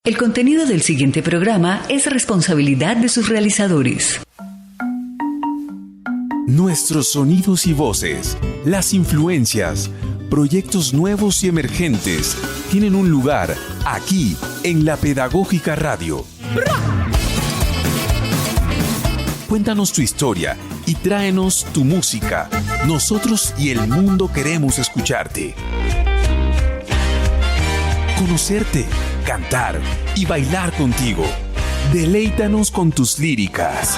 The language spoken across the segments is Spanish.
El contenido del siguiente programa es responsabilidad de sus realizadores. Nuestros sonidos y voces, las influencias, proyectos nuevos y emergentes tienen un lugar aquí en La Pedagógica Radio. Cuéntanos tu historia y tráenos tu música. Nosotros y el mundo queremos escucharte. Conocerte, cantar y bailar contigo. Deleítanos con tus líricas.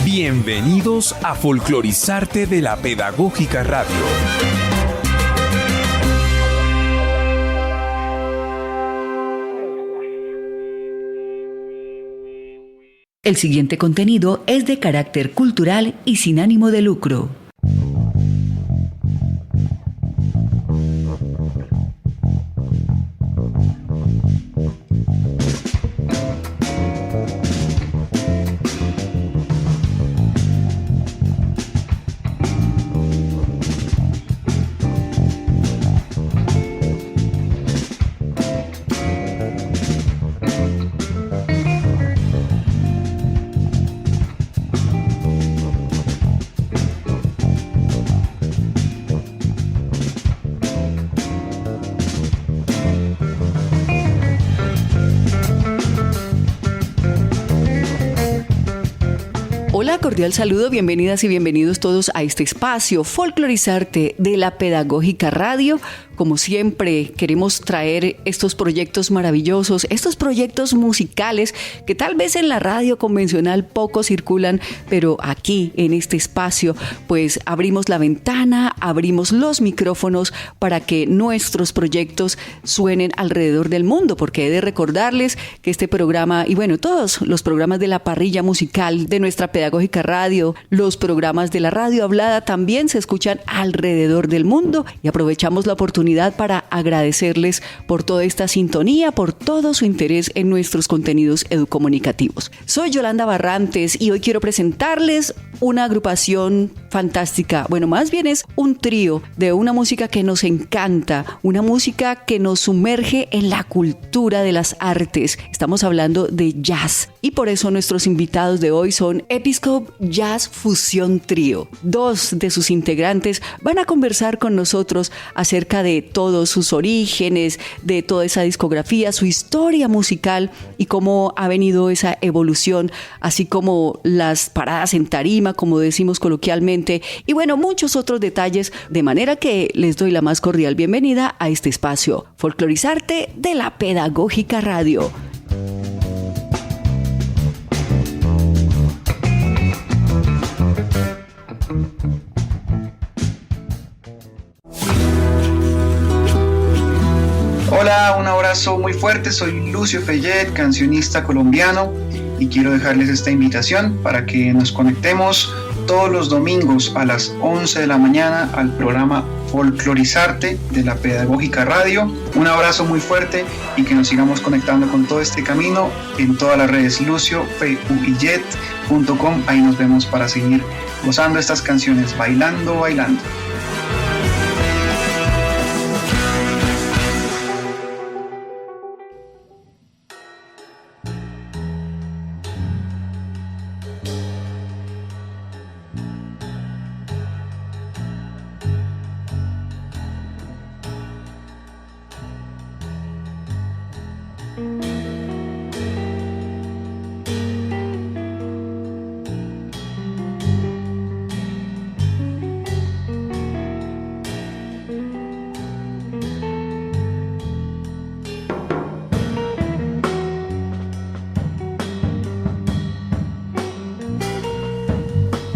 Bienvenidos a Folclorizarte de La Pedagógica Radio. El siguiente contenido es de carácter cultural y sin ánimo de lucro. Hola, cordial saludo, bienvenidas y bienvenidos todos a este espacio Folclorizarte de La Pedagógica Radio. Como siempre, queremos traer estos proyectos maravillosos, estos proyectos musicales que tal vez en la radio convencional poco circulan, pero aquí en este espacio pues abrimos la ventana, abrimos los micrófonos para que nuestros proyectos suenen alrededor del mundo, porque he de recordarles que este programa, y bueno, todos los programas de la parrilla musical de nuestra Pedagógica Radio, los programas de la radio hablada también se escuchan alrededor del mundo, y aprovechamos la oportunidad para agradecerles por toda esta sintonía, por todo su interés en nuestros contenidos educomunicativos. Soy Yolanda Barrantes y hoy quiero presentarles una agrupación fantástica. Bueno, más bien es un trío de una música que nos encanta, una música que nos sumerge en la cultura de las artes. Estamos hablando de jazz y por eso nuestros invitados de hoy son Episcope Jazz Fusión Trío. Dos de sus integrantes van a conversar con nosotros acerca de todos sus orígenes, de toda esa discografía, su historia musical y cómo ha venido esa evolución, así como las paradas en tarima, como decimos coloquialmente, y bueno, muchos otros detalles, de manera que les doy la más cordial bienvenida a este espacio, Folclorizarte de La Pedagógica Radio. Hola, un abrazo muy fuerte, soy Lucio Fellet, cancionista colombiano, y quiero dejarles esta invitación para que nos conectemos todos los domingos a las 11 de la mañana al programa Folclorizarte de La Pedagógica Radio. Un abrazo muy fuerte y que nos sigamos conectando con todo este camino en todas las redes luciofeyet.com. Ahí nos vemos para seguir gozando estas canciones, bailando.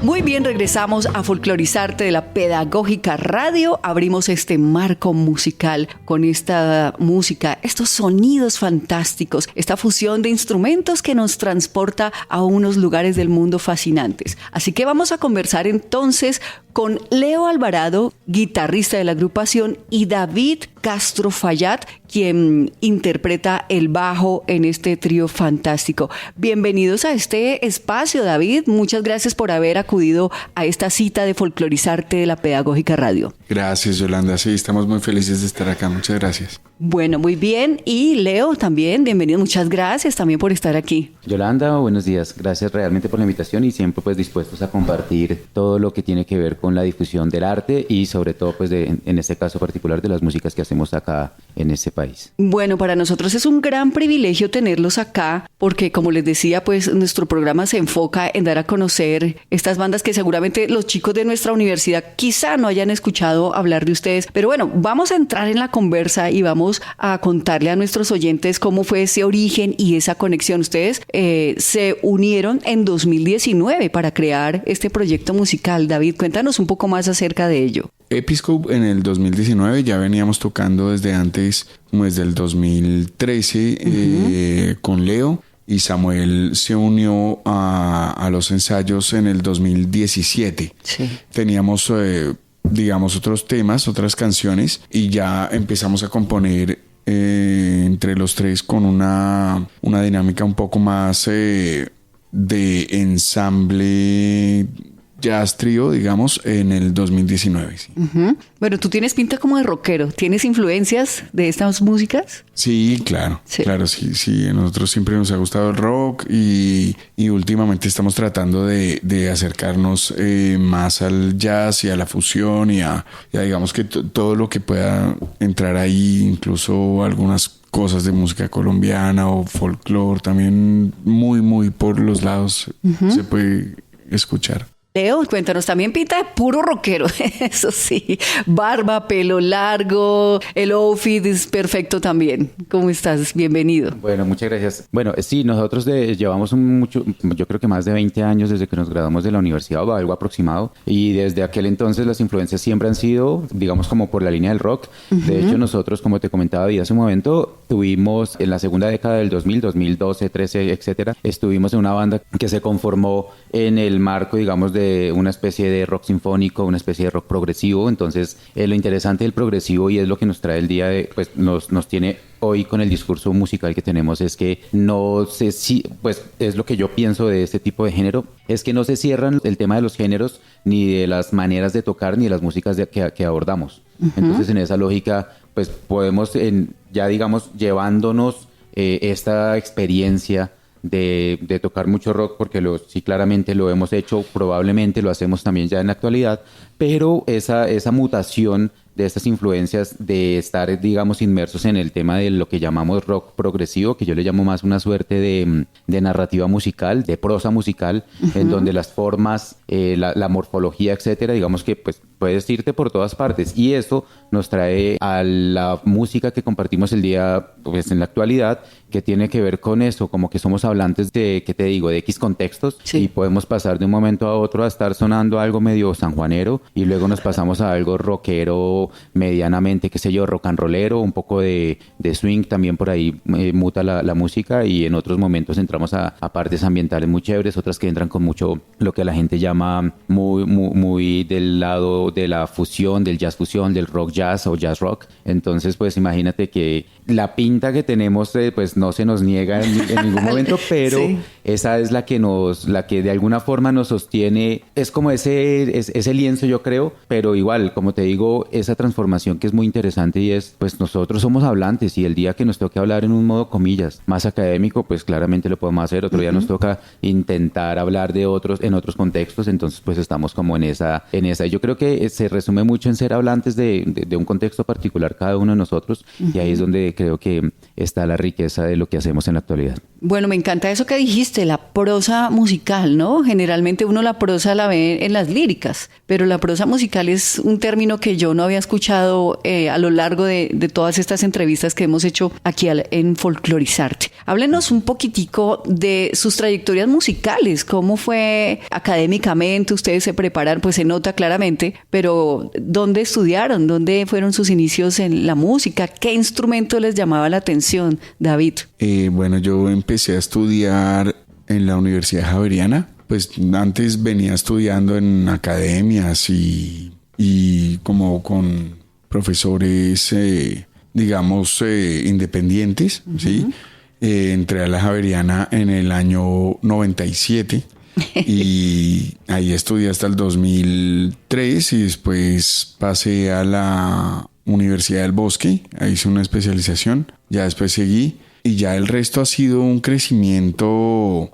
Muy bien, regresamos a Folclorizarte de La Pedagógica Radio. Abrimos este marco musical con esta música, estos sonidos fantásticos, esta fusión de instrumentos que nos transporta a unos lugares del mundo fascinantes. Así que vamos a conversar entonces con Leo Alvarado, guitarrista de la agrupación, y David Castro Fallat, quien interpreta el bajo en este trío fantástico. Bienvenidos a este espacio, David. Muchas gracias por haber acudido a esta cita de Folclorizarte de La Pedagógica Radio. Gracias, Yolanda. Sí, estamos muy felices de estar acá. Muchas gracias. Bueno, muy bien. Y Leo también, bienvenido. Muchas gracias también por estar aquí. Yolanda, buenos días. Gracias realmente por la invitación y siempre pues dispuestos a compartir todo lo que tiene que ver con la difusión del arte y sobre todo pues en este caso particular de las músicas que hacemos acá en este país. Bueno, para nosotros es un gran privilegio tenerlos acá porque como les decía pues nuestro programa se enfoca en dar a conocer estas bandas que seguramente los chicos de nuestra universidad quizá no hayan escuchado hablar de ustedes. Pero bueno, vamos a entrar en la conversa y vamos a contarle a nuestros oyentes cómo fue ese origen y esa conexión. Ustedes se unieron en 2019 para crear este proyecto musical. David, cuéntanos un poco más acerca de ello. Episcope en el 2019, ya veníamos tocando desde antes, como desde el 2013 con Leo, y Samuel se unió a los ensayos en el 2017. Sí. Teníamos, digamos, otros temas, otras canciones, y ya empezamos a componer entre los tres con una dinámica un poco más de ensamble jazz trío, digamos, en el 2019. Sí. Bueno, tú tienes pinta como de rockero. ¿Tienes influencias de estas músicas? Sí, claro. Sí. Claro, sí. A nosotros siempre nos ha gustado el rock y últimamente estamos tratando de acercarnos más al jazz y a la fusión y a digamos que todo lo que pueda entrar ahí, incluso algunas cosas de música colombiana o folclore, también muy por los lados se puede escuchar. Leo, cuéntanos, también pinta de puro rockero, eso sí, barba, pelo largo, el outfit es perfecto también. ¿Cómo estás? Bienvenido. Bueno, muchas gracias. Bueno, sí, nosotros llevamos yo creo que más de 20 años desde que nos graduamos de la universidad o algo aproximado, y desde aquel entonces las influencias siempre han sido, digamos, como por la línea del rock. De hecho, nosotros, como te comentaba David hace un momento, tuvimos en la segunda década del 2000, 2012, 13, etcétera, estuvimos en una banda que se conformó en el marco, digamos, de una especie de rock sinfónico, una especie de rock progresivo. Entonces, lo interesante del progresivo, y es lo que nos trae el día de, pues nos tiene hoy con el discurso musical que tenemos, es que no sé si, pues es lo que yo pienso de este tipo de género, es que no se cierran el tema de los géneros, ni de las maneras de tocar, ni de las músicas que abordamos. Entonces, en esa lógica, pues podemos, ya digamos, llevándonos esta experiencia de tocar mucho rock, porque sí claramente lo hemos hecho, probablemente lo hacemos también ya en la actualidad, pero esa mutación de estas influencias de estar, digamos, inmersos en el tema de lo que llamamos rock progresivo, que yo le llamo más una suerte de narrativa musical, de prosa musical, en donde las formas, la morfología, etcétera, digamos que pues puedes irte por todas partes, y eso nos trae a la música que compartimos el día, pues en la actualidad, que tiene que ver con eso, como que somos hablantes de, ¿qué te digo?, de X contextos, sí. Y podemos pasar de un momento a otro a estar sonando algo medio sanjuanero, y luego nos pasamos a algo rockero medianamente, qué sé yo, rock and rollero, un poco de swing, también por ahí muta la música, y en otros momentos entramos a partes ambientales muy chéveres, otras que entran con mucho lo que la gente llama muy del lado de la fusión, del jazz fusión, del rock jazz o jazz rock. Entonces, pues imagínate que la pinta que tenemos, pues no se nos niega en ningún momento, pero sí. Esa es la que de alguna forma nos sostiene, es como ese lienzo, yo creo, pero igual, como te digo, esa transformación que es muy interesante, y es, pues nosotros somos hablantes, y el día que nos toque hablar en un modo, comillas, más académico, pues claramente lo podemos hacer. Otro día nos toca intentar hablar en otros contextos, entonces pues estamos como en esa. Yo creo que se resume mucho en ser hablantes de un contexto particular cada uno de nosotros, y ahí es donde creo que está la riqueza de lo que hacemos en la actualidad. Bueno, me encanta eso que dijiste, la prosa musical, ¿no? Generalmente uno la prosa la ve en las líricas, pero la prosa musical es un término que yo no había escuchado a lo largo de todas estas entrevistas que hemos hecho aquí en Folclorizarte. Háblenos un poquitico de sus trayectorias musicales, cómo fue académicamente, ustedes se prepararon, pues se nota claramente, pero ¿dónde estudiaron? ¿Dónde fueron sus inicios en la música? ¿Qué instrumento les llamaba la atención, David? Bueno, yo empecé a estudiar en la Universidad Javeriana. Pues antes venía estudiando en academias y como con profesores, digamos, independientes, ¿sí? Entré a la Javeriana en el año 97 y ahí estudié hasta el 2003, y después pasé a la Universidad del Bosque, ahí hice una especialización, ya después seguí y ya el resto ha sido un crecimiento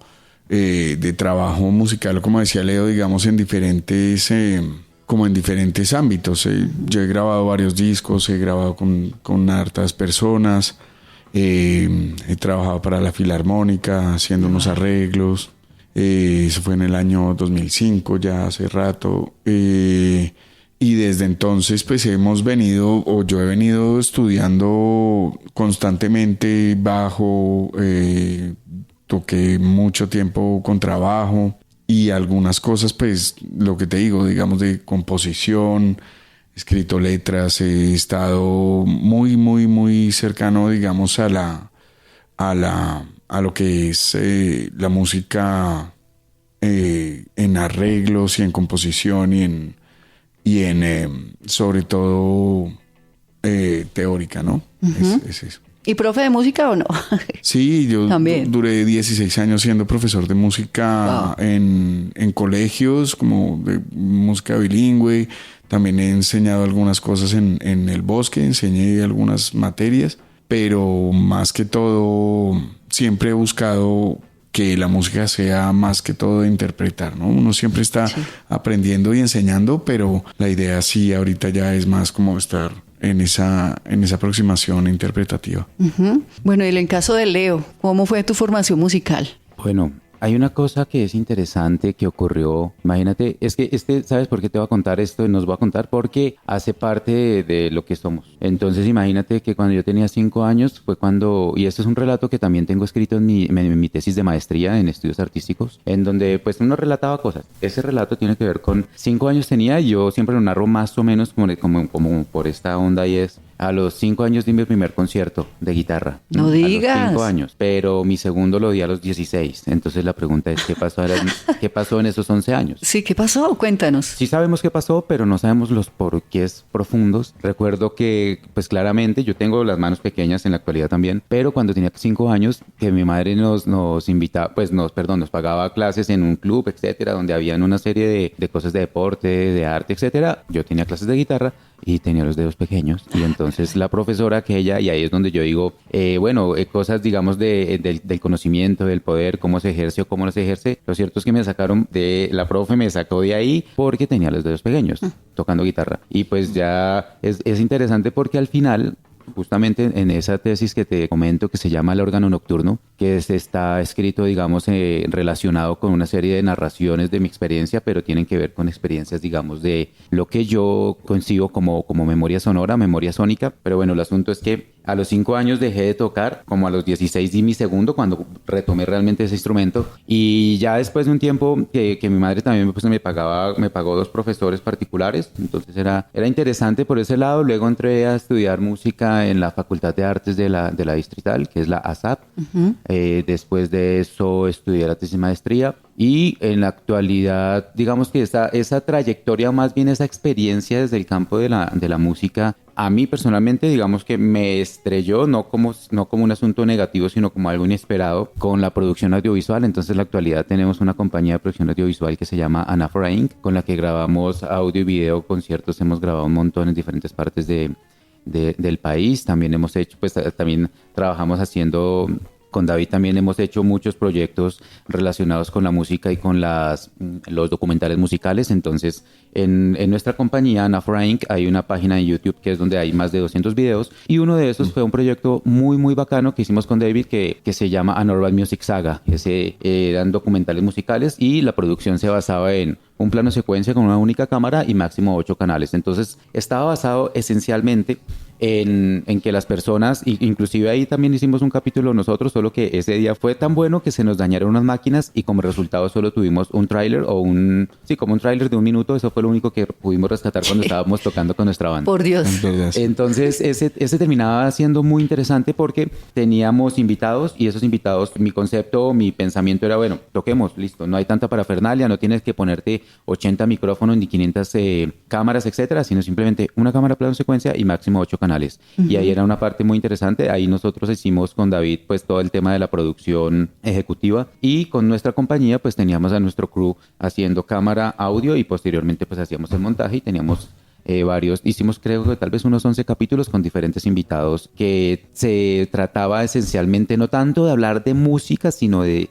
de trabajo musical, como decía Leo, digamos en diferentes ámbitos. Yo he grabado varios discos, he grabado con hartas personas, he trabajado para la Filarmónica haciendo unos arreglos, eso fue en el año 2005, ya hace rato, y desde entonces pues yo he venido estudiando constantemente bajo, toqué mucho tiempo con trabajo y algunas cosas, pues lo que te digo, digamos de composición, he escrito letras, he estado muy, muy, muy cercano, digamos, a lo que es la música en arreglos y en composición y en sobre todo teórica, ¿no? Uh-huh. Es eso. ¿Y profe de música o no? Sí, yo también duré 16 años siendo profesor de música en colegios, como de música bilingüe. También he enseñado algunas cosas en el Bosque, enseñé algunas materias, pero más que todo siempre he buscado que la música sea más que todo de interpretar, ¿no? Uno siempre está aprendiendo y enseñando, pero la idea sí ahorita ya es más como estar en esa aproximación interpretativa. Uh-huh. Bueno, y en el caso de Leo, ¿cómo fue tu formación musical? Bueno, hay una cosa que es interesante que ocurrió. Imagínate, es que ¿sabes por qué te voy a contar esto? Nos voy a contar porque hace parte de lo que somos. Entonces, imagínate que cuando yo tenía 5 años fue cuando, y este es un relato que también tengo escrito en mi tesis de maestría en estudios artísticos, en donde pues uno relataba cosas. Ese relato tiene que ver con 5 años tenía y yo siempre lo narro más o menos como por esta onda y es... A los 5 años di mi primer concierto de guitarra. No digas. A los 5 años. Pero mi segundo lo di a los 16. Entonces la pregunta es, ¿qué pasó en esos 11 años? Sí, ¿qué pasó? Cuéntanos. Sí sabemos qué pasó, pero no sabemos los porqués profundos. Recuerdo que, pues claramente, yo tengo las manos pequeñas en la actualidad también, pero cuando tenía 5 años, que mi madre nos invitaba, nos pagaba clases en un club, etcétera, donde habían una serie de cosas de deporte, de arte, etcétera. Yo tenía clases de guitarra y tenía los dedos pequeños y entonces la profesora que ella, y ahí es donde yo digo, cosas digamos del conocimiento, del poder, cómo se ejerce o cómo no se ejerce, lo cierto es que la profe me sacó de ahí porque tenía los dedos pequeños tocando guitarra y pues ya es interesante porque al final justamente en esa tesis que te comento que se llama El órgano nocturno, que está escrito, digamos, relacionado con una serie de narraciones de mi experiencia, pero tienen que ver con experiencias, digamos, de lo que yo concibo como memoria sonora, memoria sónica. Pero bueno, el asunto es que a los 5 años dejé de tocar, como a los 16 di mi segundo, cuando retomé realmente ese instrumento. Y ya después de un tiempo que mi madre también pues, me pagó 2 profesores particulares, entonces era interesante por ese lado. Luego entré a estudiar música en la Facultad de Artes de la Distrital, que es la ASAP. Uh-huh. Después de eso estudié la tesis de maestría y en la actualidad, digamos que esa trayectoria, más bien esa experiencia desde el campo de la música, a mí personalmente, digamos que me estrelló, no como un asunto negativo, sino como algo inesperado con la producción audiovisual. Entonces, en la actualidad tenemos una compañía de producción audiovisual que se llama Anaphora Inc., con la que grabamos audio y video, conciertos, hemos grabado un montón en diferentes partes del país. También hemos hecho, pues también trabajamos haciendo... Con David también hemos hecho muchos proyectos relacionados con la música y con los documentales musicales. Entonces, en nuestra compañía, Anaphora Inc., hay una página de YouTube que es donde hay más de 200 videos. Y uno de esos fue un proyecto muy, muy bacano que hicimos con David que se llama An Urban Music Saga. Eran documentales musicales y la producción se basaba en un plano secuencia con una única cámara y máximo 8 canales. Entonces, estaba basado esencialmente en que las personas, inclusive ahí también hicimos un capítulo nosotros, solo que ese día fue tan bueno que se nos dañaron unas máquinas y como resultado solo tuvimos un tráiler como un tráiler de 1 minuto. Eso fue lo único que pudimos rescatar cuando estábamos tocando con nuestra banda. Por Dios. Entonces ese terminaba siendo muy interesante porque teníamos invitados y esos invitados, mi pensamiento era, bueno, toquemos, listo, no hay tanta parafernalia, no tienes que ponerte 80 micrófonos ni 500 cámaras, etcétera, sino simplemente una cámara plano secuencia y máximo 8 canales. Uh-huh. Y ahí era una parte muy interesante. Ahí nosotros hicimos con David pues todo el tema de la producción ejecutiva y con nuestra compañía pues teníamos a nuestro crew haciendo cámara, audio y posteriormente pues hacíamos el montaje y teníamos hicimos creo que tal vez unos 11 capítulos con diferentes invitados que se trataba esencialmente no tanto de hablar de música, sino de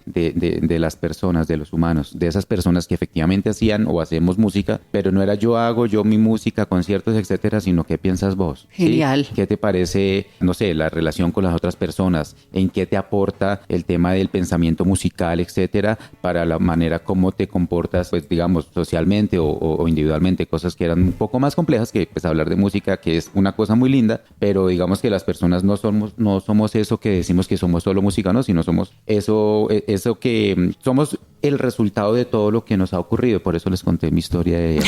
las personas, de los humanos, de esas personas que efectivamente hacían o hacemos música, pero no era yo hago yo mi música, conciertos, etcétera, sino qué piensas vos. Genial. ¿Sí? ¿Qué te parece, no sé, la relación con las otras personas? ¿En qué te aporta el tema del pensamiento musical, etcétera, para la manera como te comportas, pues digamos, socialmente o individualmente? Cosas que eran un poco más complejas que pues hablar de música, que es una cosa muy linda, pero digamos que las personas no somos eso que decimos que somos solo música, ¿no? Sino somos eso que somos el resultado de todo lo que nos ha ocurrido. Por eso les conté mi historia de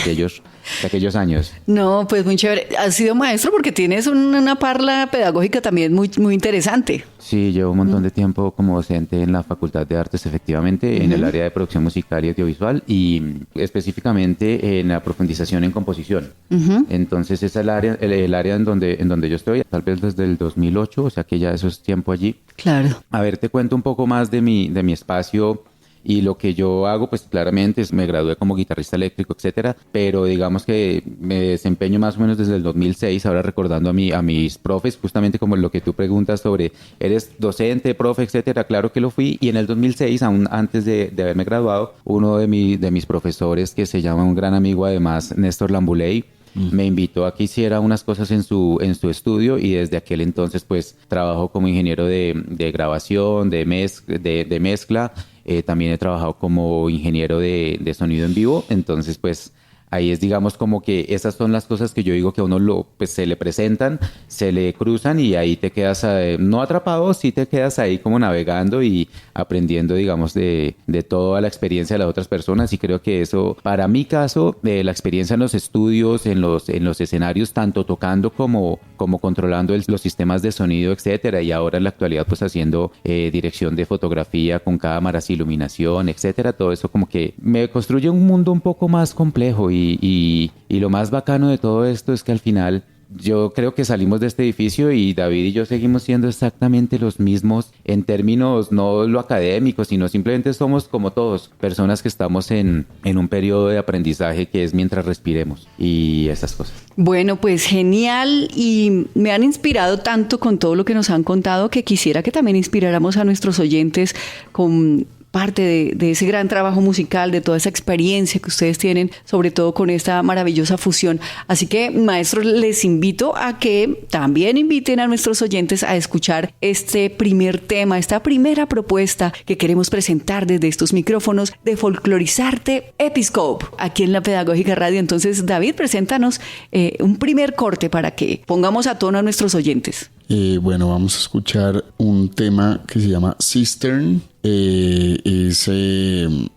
aquellos años. No, pues muy chévere. Has sido maestro porque tienes una parla pedagógica también muy, muy interesante. Sí, llevo un montón de tiempo como docente en la Facultad de Artes, efectivamente, en el área de producción musical y audiovisual y específicamente en la profundización en composición. Entonces esa es el área en donde yo estoy, tal vez desde el 2008, o sea que ya eso es tiempo allí. Claro. A ver, te cuento un poco más de mi espacio. Y lo que yo hago, pues claramente me gradué como guitarrista eléctrico, etcétera, pero digamos que me desempeño más o menos desde el 2006, ahora recordando a mis profes, justamente como lo que tú preguntas sobre, ¿eres docente, profe, etcétera? Claro que lo fui, y en el 2006, aún antes de haberme graduado, uno de mis profesores, que se llama un gran amigo además, Néstor Lambuley, me invitó a que hiciera unas cosas en su estudio y desde aquel entonces pues trabajo como ingeniero de grabación, de mezcla. También he trabajado como ingeniero de sonido en vivo, entonces pues ahí es digamos como que esas son las cosas que yo digo que a uno pues, se le presentan, se le cruzan y ahí te quedas no atrapado, sí te quedas ahí como navegando y aprendiendo digamos de toda la experiencia de las otras personas y creo que eso para mi caso, la experiencia en los estudios, en los escenarios, tanto tocando como controlando los sistemas de sonido, etcétera, y ahora en la actualidad pues haciendo dirección de fotografía con cámaras, iluminación, etcétera, todo eso como que me construye un mundo un poco más complejo y lo más bacano de todo esto es que al final yo creo que salimos de este edificio y David y yo seguimos siendo exactamente los mismos en términos no lo académicos, sino simplemente somos como todos, personas que estamos en un periodo de aprendizaje que es mientras respiremos y esas cosas. Bueno, pues genial y me han inspirado tanto con todo lo que nos han contado que quisiera que también inspiráramos a nuestros oyentes con parte de ese gran trabajo musical, de toda esa experiencia que ustedes tienen, sobre todo con esta maravillosa fusión. Así que, maestros, les invito a que también inviten a nuestros oyentes a escuchar este primer tema, esta primera propuesta que queremos presentar desde estos micrófonos de Folclorizarte Episcope, aquí en la Pedagógica Radio. Entonces, David, preséntanos un primer corte para que pongamos a tono a nuestros oyentes. Bueno, vamos a escuchar un tema que se llama Cistern. Es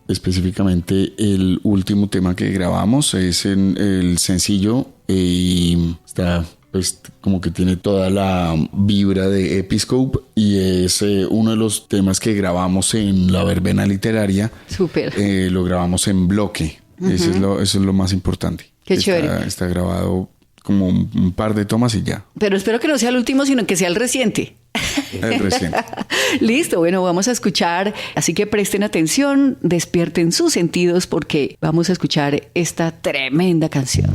específicamente el último tema que grabamos, es en el sencillo y está pues como que tiene toda la vibra de Episcope y es uno de los temas que grabamos en la verbena literaria. Súper. Lo grabamos en bloque. Eso es lo más importante. Qué chévere. Está grabado como un par de tomas y ya. Pero espero que no sea el último, sino que sea el reciente. El reciente. Listo, bueno, vamos a escuchar, así que presten atención, despierten sus sentidos porque vamos a escuchar esta tremenda canción.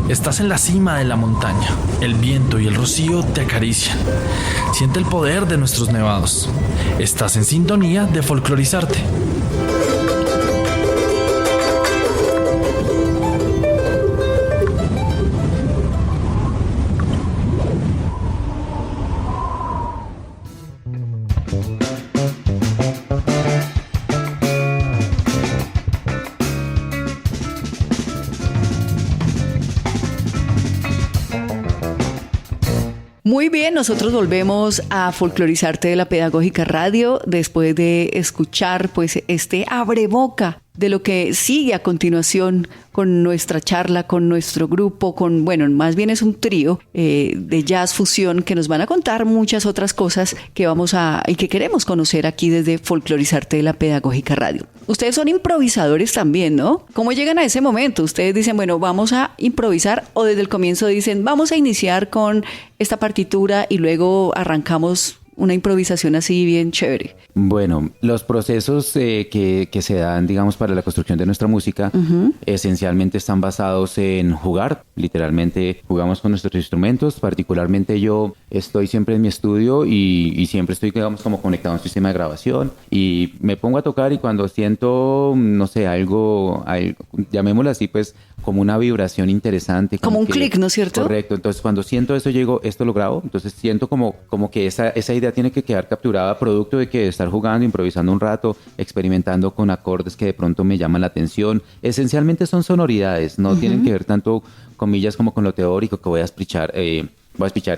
Estás en la cima de la montaña. El viento y el rocío te acarician. Siente el poder de nuestros nevados. Estás en sintonía de folclorizarte. Muy bien, nosotros volvemos a Folclorizarte de la Pedagógica Radio después de escuchar pues este abreboca de lo que sigue a continuación con nuestra charla, con nuestro grupo, más bien es un trío de jazz fusión que nos van a contar muchas otras cosas que y que queremos conocer aquí desde Folclorizarte de la Pedagógica Radio. Ustedes son improvisadores también, ¿no? ¿Cómo llegan a ese momento? Ustedes dicen, bueno, vamos a improvisar, o desde el comienzo dicen, vamos a iniciar con esta partitura y luego arrancamos una improvisación así bien chévere. Bueno, los procesos que se dan, digamos, para la construcción de nuestra música, esencialmente están basados en jugar. Literalmente jugamos con nuestros instrumentos. Particularmente yo estoy siempre en mi estudio y siempre estoy, digamos, como conectado a un sistema de grabación y me pongo a tocar, y cuando siento, no sé, algo llamémoslo así, pues como una vibración interesante. Como un clic, ¿no es cierto? Correcto. Entonces cuando siento eso, esto lo grabo. Entonces siento como que esa idea tiene que quedar capturada, producto de que estar jugando, improvisando un rato, experimentando con acordes que de pronto me llaman la atención. Esencialmente son sonoridades, no tienen que ver tanto, comillas, como con lo teórico, que voy a espichar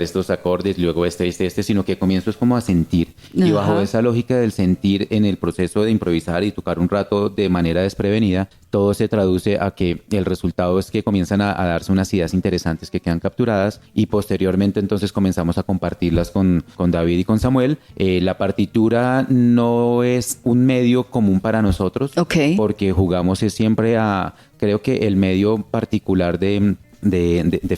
estos acordes, luego este, sino que comienzo es como a sentir. Y bajo esa lógica del sentir, en el proceso de improvisar y tocar un rato de manera desprevenida, todo se traduce a que el resultado es que comienzan a darse unas ideas interesantes que quedan capturadas, y posteriormente entonces comenzamos a compartirlas con David y con Samuel. La partitura no es un medio común para nosotros, porque jugamos siempre creo que el medio particular de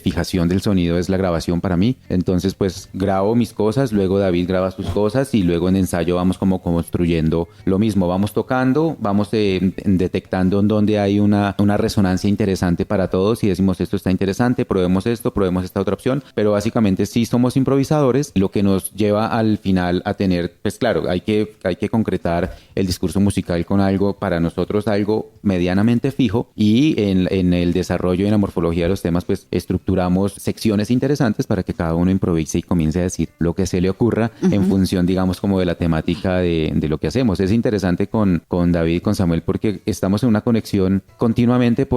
fijación del sonido es la grabación para mí. Entonces pues grabo mis cosas, luego David graba sus cosas, y luego en ensayo vamos como construyendo lo mismo, vamos tocando, vamos detectando en dónde hay una resonancia interesante para todos, y decimos, esto está interesante, probemos esta otra opción. Pero básicamente sí somos improvisadores, lo que nos lleva al final a tener, pues claro, hay que concretar el discurso musical con algo, para nosotros algo medianamente fijo, y en el desarrollo y en la morfología de los temas pues estructuramos secciones interesantes para que cada uno improvise y comience a decir lo que se le ocurra en función, digamos, como de la temática de lo que hacemos. Es interesante con David y con Samuel porque estamos en una conexión continuamente,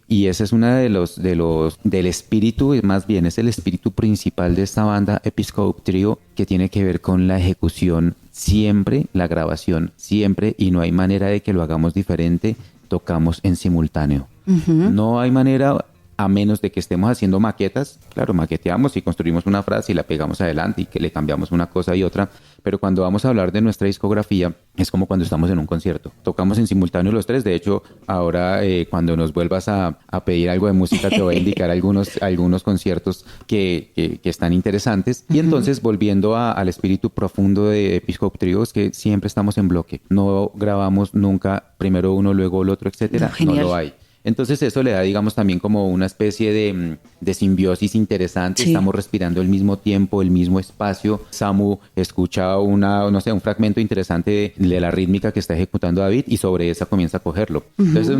y ese es una del espíritu, más bien es el espíritu principal de esta banda Episcope Trio, que tiene que ver con la ejecución siempre, la grabación siempre, y no hay manera de que lo hagamos diferente. Tocamos en simultáneo. No hay manera, a menos de que estemos haciendo maquetas. Claro, maqueteamos y construimos una frase y la pegamos adelante y que le cambiamos una cosa y otra, pero cuando vamos a hablar de nuestra discografía es como cuando estamos en un concierto. Tocamos en simultáneo los tres. De hecho, ahora cuando nos vuelvas a pedir algo de música te voy a indicar algunos conciertos que están interesantes. Y entonces, volviendo al espíritu profundo de Episcope Trio, es que siempre estamos en bloque. No grabamos nunca primero uno, luego el otro, etcétera. No lo hay. Entonces eso le da, digamos, también como una especie de simbiosis interesante. Sí. Estamos respirando al mismo tiempo, el mismo espacio. Samu escucha un fragmento interesante de la rítmica que está ejecutando David, y sobre esa comienza a cogerlo. Entonces es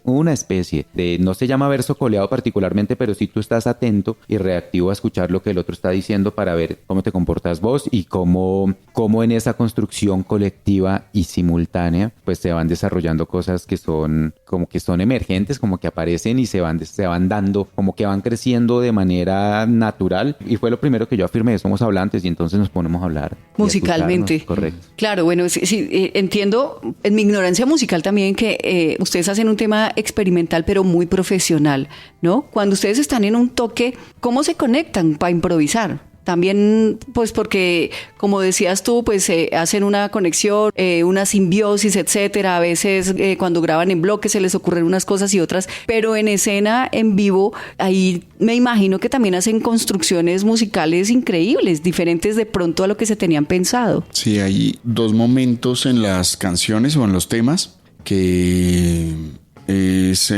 una especie de, no se llama verso coleado particularmente, pero si tú estás atento y reactivo a escuchar lo que el otro está diciendo para ver cómo te comportas vos y cómo en esa construcción colectiva y simultánea pues se van desarrollando cosas que son emergentes, como que aparecen y se van dando, como que van creciendo de manera natural. Y fue lo primero que yo afirmé: somos hablantes, y entonces nos ponemos a hablar musicalmente. Correcto. Claro, bueno, sí, entiendo en mi ignorancia musical también que ustedes hacen un tema experimental pero muy profesional, ¿no? Cuando ustedes están en un toque, ¿cómo se conectan para improvisar? También, pues porque, como decías tú, pues hacen una conexión, una simbiosis, etcétera. A veces cuando graban en bloque se les ocurren unas cosas y otras, pero en escena, en vivo, ahí me imagino que también hacen construcciones musicales increíbles, diferentes de pronto a lo que se tenían pensado. Sí, hay dos momentos en las canciones o en los temas que es,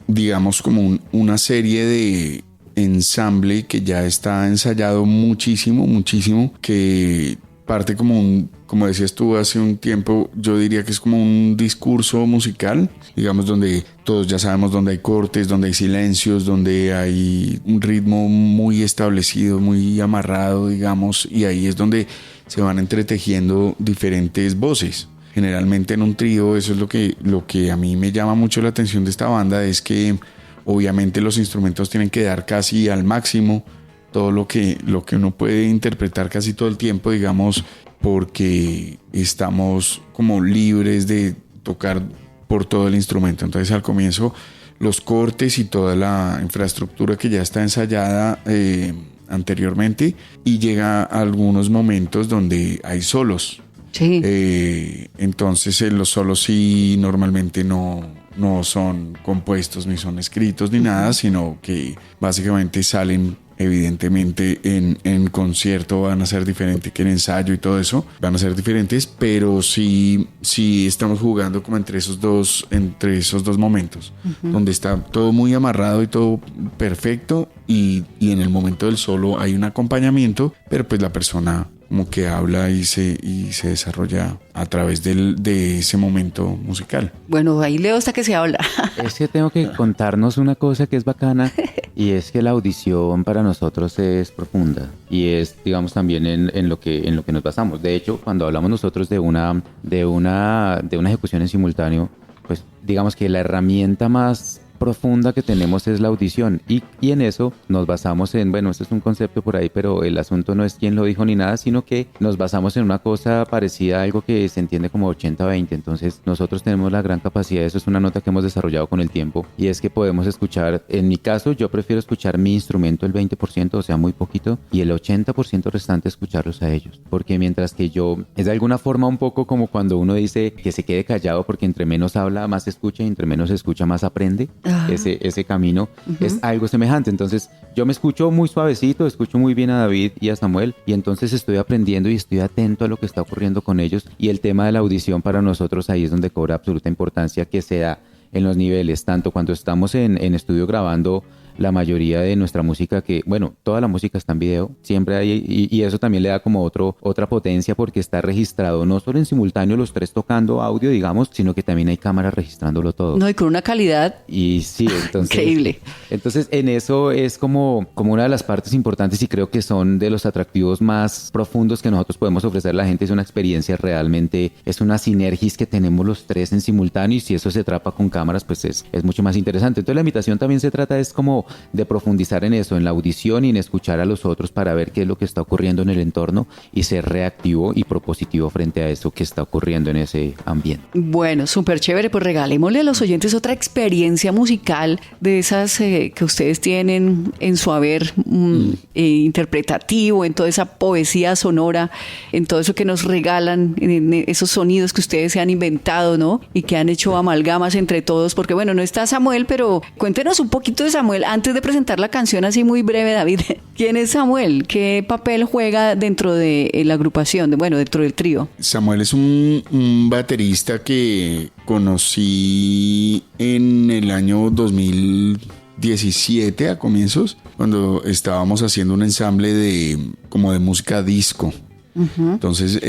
digamos, como una serie de ensamble que ya está ensayado muchísimo, que parte como decías tú hace un tiempo, yo diría que es como un discurso musical, digamos, donde todos ya sabemos dónde hay cortes, donde hay silencios, donde hay un ritmo muy establecido, muy amarrado, digamos, y ahí es donde se van entretejiendo diferentes voces. Generalmente en un trío, eso es lo que a mí me llama mucho la atención de esta banda, es que obviamente los instrumentos tienen que dar casi al máximo todo lo que uno puede interpretar casi todo el tiempo, digamos, porque estamos como libres de tocar por todo el instrumento. Entonces al comienzo los cortes y toda la infraestructura que ya está ensayada anteriormente, y llega a algunos momentos donde hay solos. Sí. Entonces los solos sí normalmente no son compuestos ni son escritos ni nada, sino que básicamente salen, evidentemente en concierto van a ser diferentes que en ensayo y todo eso, van a ser diferentes, pero sí estamos jugando como entre esos dos momentos, donde está todo muy amarrado y todo perfecto, y en el momento del solo hay un acompañamiento, pero pues la persona como que habla y se desarrolla a través de ese momento musical. Bueno, ahí leo hasta que se habla. Es que tengo que contarnos una cosa que es bacana, y es que la audición para nosotros es profunda, y es, digamos, también en lo que nos basamos. De hecho, cuando hablamos nosotros de una ejecución en simultáneo, pues digamos que la herramienta más profunda que tenemos es la audición, y en eso nos basamos en, bueno, esto es un concepto por ahí, pero el asunto no es quién lo dijo ni nada, sino que nos basamos en una cosa parecida a algo que se entiende como 80-20. Entonces nosotros tenemos la gran capacidad, eso es una nota que hemos desarrollado con el tiempo, y es que podemos escuchar, en mi caso yo prefiero escuchar mi instrumento el 20%, o sea muy poquito, y el 80% restante escucharlos a ellos, porque mientras que yo, es de alguna forma un poco como cuando uno dice que se quede callado, porque entre menos habla más escucha, y entre menos escucha más aprende. Ese camino es algo semejante. Entonces yo me escucho muy suavecito, escucho muy bien a David y a Samuel, y entonces estoy aprendiendo y estoy atento a lo que está ocurriendo con ellos, y el tema de la audición para nosotros ahí es donde cobra absoluta importancia, que se da en los niveles, tanto cuando estamos en estudio grabando la mayoría de nuestra música, que bueno, toda la música está en video, siempre hay, y eso también le da como otra potencia, porque está registrado no solo en simultáneo los tres tocando audio, digamos, sino que también hay cámaras registrándolo todo. No, y con una calidad y sí, entonces increíble. Entonces en eso es como una de las partes importantes, y creo que son de los atractivos más profundos que nosotros podemos ofrecer a la gente. Es una experiencia realmente, es una sinergis que tenemos los tres en simultáneo, y si eso se atrapa con cámaras, pues es mucho más interesante. Entonces la invitación también se trata es como de profundizar en eso, en la audición y en escuchar a los otros para ver qué es lo que está ocurriendo en el entorno, y ser reactivo y propositivo frente a eso que está ocurriendo en ese ambiente. Bueno, súper chévere. Pues regalémosle a los oyentes otra experiencia musical de esas que ustedes tienen en su haber interpretativo, en toda esa poesía sonora, en todo eso que nos regalan, en esos sonidos que ustedes se han inventado, ¿no? Y que han hecho amalgamas entre todos, porque bueno, no está Samuel, pero cuéntenos un poquito de Samuel antes de presentar la canción, así muy breve, David. ¿Quién es Samuel? ¿Qué papel juega dentro de la agrupación, dentro del trío? Samuel es un baterista que conocí en el año 2017 a comienzos, cuando estábamos haciendo un ensamble de música disco. Entonces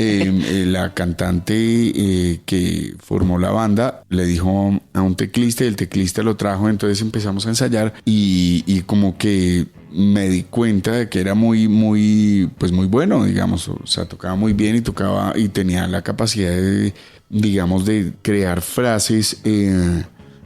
la cantante que formó la banda le dijo a un teclista, y el teclista lo trajo. Entonces empezamos a ensayar, y como que me di cuenta de que era muy bueno, digamos, o sea, tocaba muy bien y tenía la capacidad de crear frases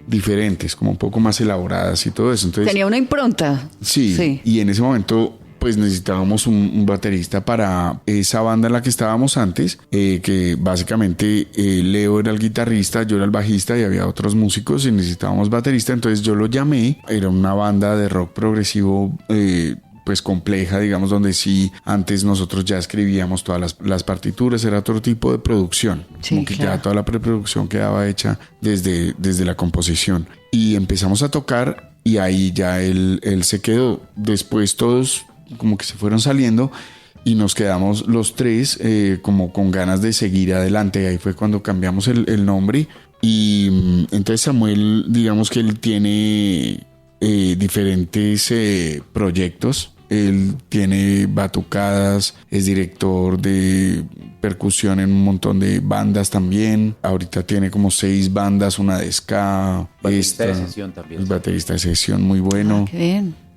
diferentes, como un poco más elaboradas y todo eso. Entonces, tenía una impronta. Sí. Y en ese momento pues necesitábamos un baterista para esa banda en la que estábamos antes, que básicamente Leo era el guitarrista, yo era el bajista, y había otros músicos y necesitábamos baterista. Entonces yo lo llamé, era una banda de rock progresivo pues compleja, digamos, donde sí antes nosotros ya escribíamos todas las partituras, era otro tipo de producción, Sí, como que claro. ya toda la preproducción quedaba hecha desde la composición. Y empezamos a tocar y ahí ya él se quedó. Después todos como que se fueron saliendo y nos quedamos los tres como con ganas de seguir adelante. Ahí fue cuando cambiamos el nombre. Y entonces Samuel, digamos que él tiene diferentes proyectos. Él tiene batucadas, es director de percusión en un montón de bandas también. Ahorita tiene como 6 bandas, una de ska. Baterista de sesión también. Es baterista de sesión, muy bueno. Qué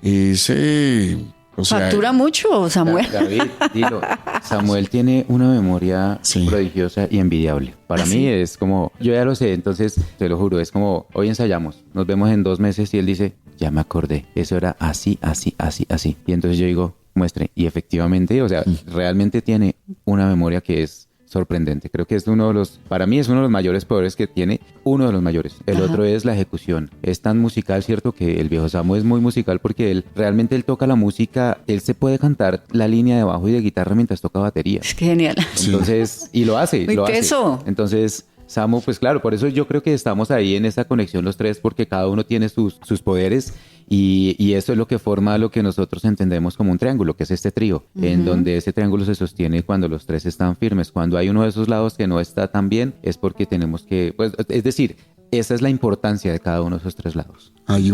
bien. O sea, Factura mucho, Samuel. David, dilo. Samuel tiene una memoria Sí. prodigiosa y envidiable. Para mí es como, yo ya lo sé, entonces te lo juro, es como, hoy ensayamos, nos vemos en 2 meses y él dice, ya me acordé, eso era así, así, así, así. Y entonces yo digo, muestre. Y efectivamente, o sea, realmente tiene una memoria que es sorprendente. Creo que es uno de los, para mí es uno de los mayores poderes que tiene, uno de los mayores. El Ajá. otro es la ejecución. Es tan musical, ¿cierto? Que el viejo Samu es muy musical porque él realmente él toca la música, él se puede cantar la línea de bajo y de guitarra mientras toca batería. Es que genial. Entonces, y lo hace, Muy lo hace. teso. Entonces, Samu, pues claro, por eso yo creo que estamos ahí en esa conexión los tres, porque cada uno tiene sus poderes y eso es lo que forma lo que nosotros entendemos como un triángulo, que es este trío, en donde ese triángulo se sostiene cuando los tres están firmes. Cuando hay uno de esos lados que no está tan bien, es porque tenemos que, pues, es decir, esa es la importancia de cada uno de esos 3 lados. Hay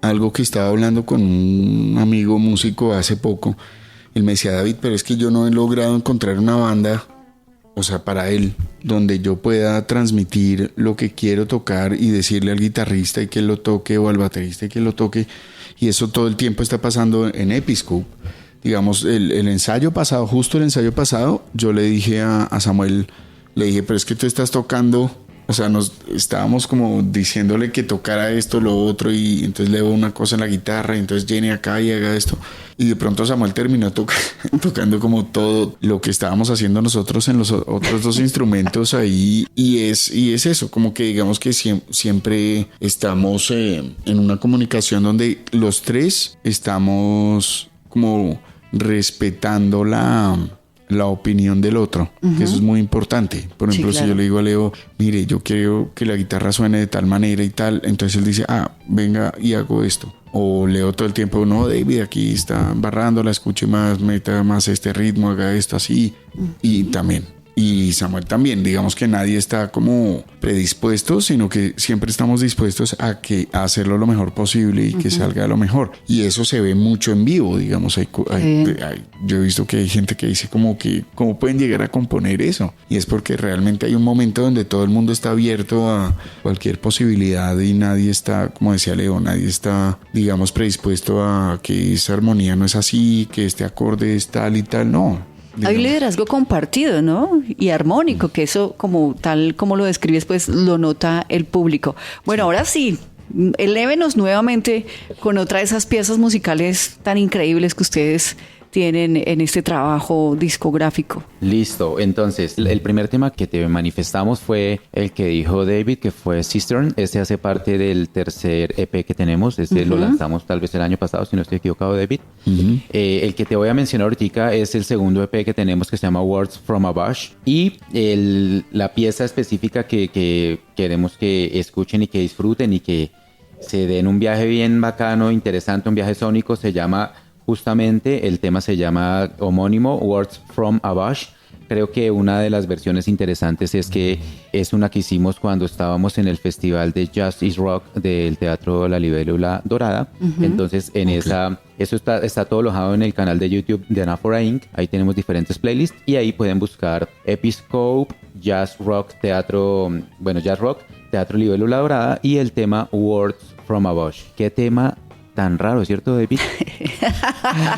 algo que estaba hablando con un amigo músico hace poco. Él me decía, David, pero es que yo no he logrado encontrar una banda, o sea, para él, donde yo pueda transmitir lo que quiero tocar y decirle al guitarrista y que él lo toque o al baterista y que lo toque. Y eso todo el tiempo está pasando en Episcope. Digamos, el ensayo pasado, justo el ensayo pasado, yo le dije a Samuel, le dije, pero es que tú estás tocando, o sea, nos estábamos como diciéndole que tocara esto, lo otro, y entonces le doy una cosa en la guitarra, y entonces Jenny acá y haga esto. Y de pronto Samuel terminó tocando como todo lo que estábamos haciendo nosotros en los otros 2 instrumentos ahí. Y es eso, como que digamos que siempre estamos en una comunicación donde los 3 estamos como respetando la opinión del otro, que eso es muy importante. Por ejemplo, Sí, claro. si yo le digo a Leo, mire, yo quiero que la guitarra suene de tal manera y tal, entonces él dice, venga y hago esto. O Leo todo el tiempo, no, David, aquí está embarrándola, escuche más, meta más este ritmo, haga esto así. Y también. Y Samuel también, digamos que nadie está como predispuesto, sino que siempre estamos dispuestos a hacerlo lo mejor posible y que salga lo mejor. Y eso se ve mucho en vivo, digamos. Yo he visto que hay gente que dice como que, ¿cómo pueden llegar a componer eso? Y es porque realmente hay un momento donde todo el mundo está abierto a cualquier posibilidad y nadie está, como decía Leo, nadie está, digamos, predispuesto a que esa armonía no es así, que este acorde es tal y tal, no. Hay un liderazgo compartido, ¿no? Y armónico, que eso, como tal como lo describes, pues lo nota el público. Bueno, ahora sí, elévenos nuevamente con otra de esas piezas musicales tan increíbles que ustedes tienen en este trabajo discográfico. Listo, entonces el primer tema que te manifestamos fue el que dijo David, que fue Cistern. Este hace parte del tercer EP que tenemos. Este lo lanzamos tal vez el año pasado, si no estoy equivocado, David. El que te voy a mencionar ahorita es el segundo EP que tenemos, que se llama Words from a Bush. Y la pieza específica que queremos que escuchen y que disfruten y que se den un viaje bien bacano, interesante, un viaje sónico, se llama... Justamente el tema se llama homónimo, Words from a Bush. Creo que una de las versiones interesantes es que es una que hicimos cuando estábamos en el festival de Jazz is Rock del Teatro La Libélula Dorada. Entonces eso está todo alojado en el canal de YouTube de Anáfora Inc. Ahí tenemos diferentes playlists y ahí pueden buscar Episcope, Jazz Rock, Jazz Rock, Teatro Libélula Dorada y el tema Words from a Bush. ¿Qué tema tan raro, ¿cierto, David?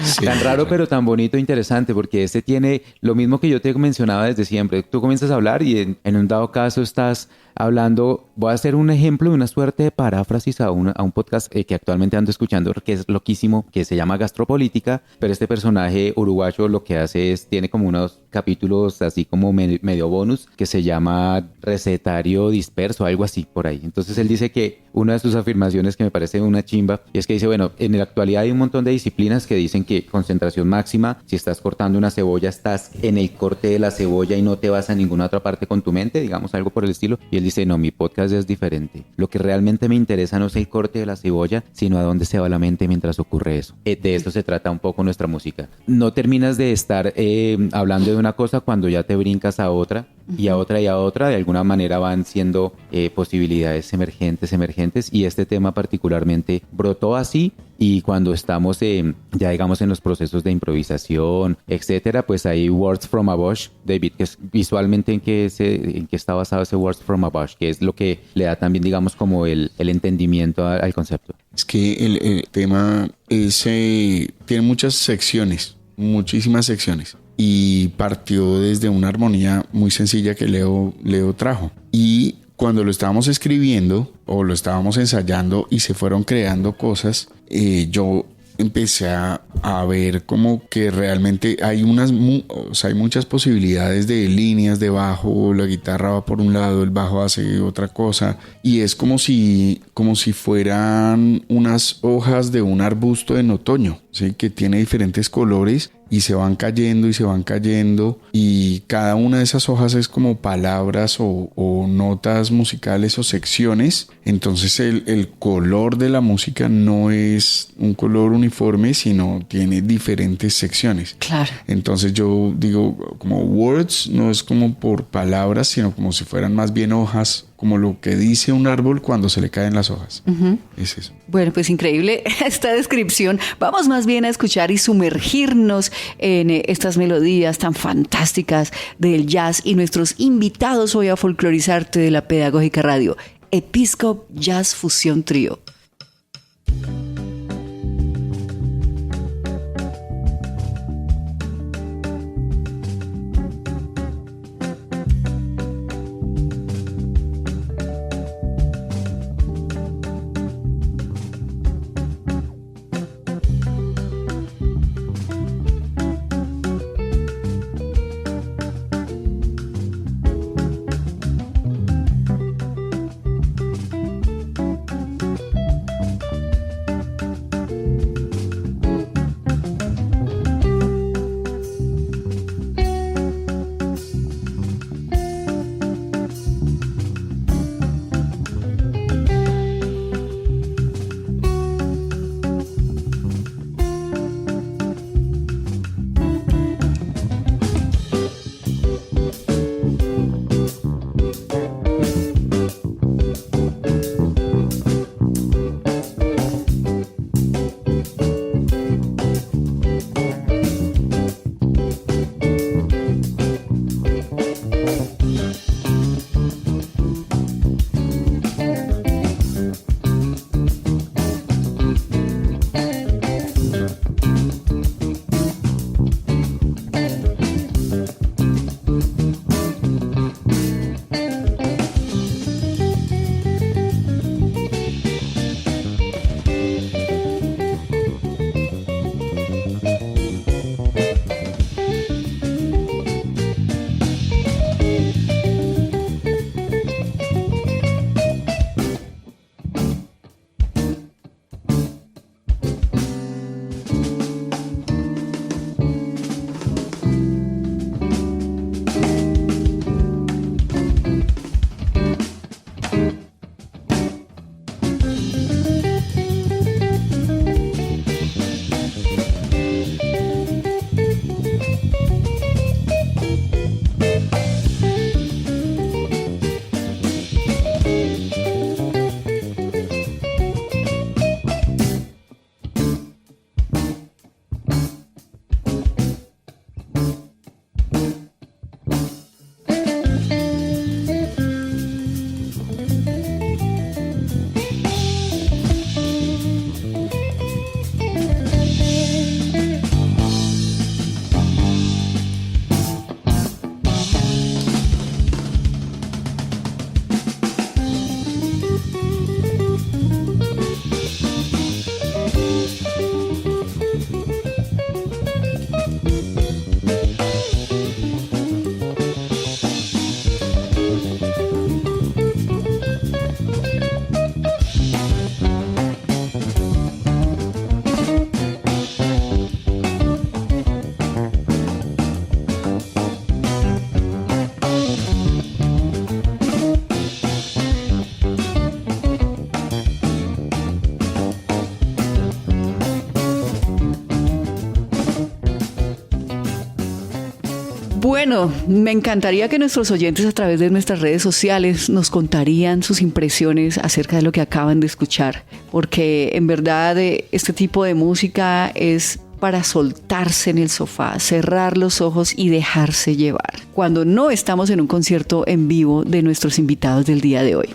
Sí, Tan raro, pero tan bonito e interesante, porque este tiene lo mismo que yo te mencionaba desde siempre. Tú comienzas a habbar y en un dado caso estás hablando voy a hacer un ejemplo de una suerte de paráfrasis a un podcast que actualmente ando escuchando, que es loquísimo, que se llama Gastropolítica, pero este personaje uruguayo lo que hace es, tiene como unos capítulos así como medio bonus, que se llama Recetario Disperso, algo así por ahí. Entonces él dice que una de sus afirmaciones que me parece una chimba, y es que dice, bueno, en la actualidad hay un montón de disciplinas que dicen que concentración máxima, si estás cortando una cebolla, estás en el corte de la cebolla y no te vas a ninguna otra parte con tu mente, digamos algo por el estilo. Y él dice, no, mi podcast es diferente. Lo que realmente me interesa no es el corte de la cebolla, sino a dónde se va la mente mientras ocurre eso. De eso se trata un poco nuestra música. No terminas de estar hablando de una cosa cuando ya te brincas a otra y a otra y a otra. De alguna manera van siendo posibilidades emergentes, y este tema particularmente brotó así. Y cuando estamos ya digamos en los procesos de improvisación, etcétera, pues hay Words from a Bush, David, que es visualmente en qué está basado ese Words from a Bush, que es lo que le da también digamos como el entendimiento al concepto. Es que el tema tiene muchas secciones, muchísimas secciones, y partió desde una armonía muy sencilla que Leo trajo. Y cuando lo estábamos escribiendo o lo estábamos ensayando y se fueron creando cosas, yo empecé a ver como que realmente hay muchas posibilidades de líneas de bajo, la guitarra va por un lado, el bajo hace otra cosa, y es como si fueran unas hojas de un arbusto en otoño, ¿sí? Que tiene diferentes colores y se van cayendo, y cada una de esas hojas es como palabras o notas musicales o secciones. Entonces el color de la música no es un color uniforme, sino tiene diferentes secciones. Claro. Entonces yo digo, como words no es como por palabras, sino como si fueran más bien hojas, como lo que dice un árbol cuando se le caen las hojas. Uh-huh. Es eso. Bueno, pues increíble esta descripción. Vamos más bien a escuchar y sumergirnos en estas melodías tan fantásticas del jazz, y nuestros invitados hoy a Folclorizarte de la Pedagógica Radio, Episcop Jazz Fusión Trío. Bueno, me encantaría que nuestros oyentes a través de nuestras redes sociales nos contarían sus impresiones acerca de lo que acaban de escuchar, porque en verdad este tipo de música es para soltarse en el sofá, cerrar los ojos y dejarse llevar, cuando no estamos en un concierto en vivo de nuestros invitados del día de hoy.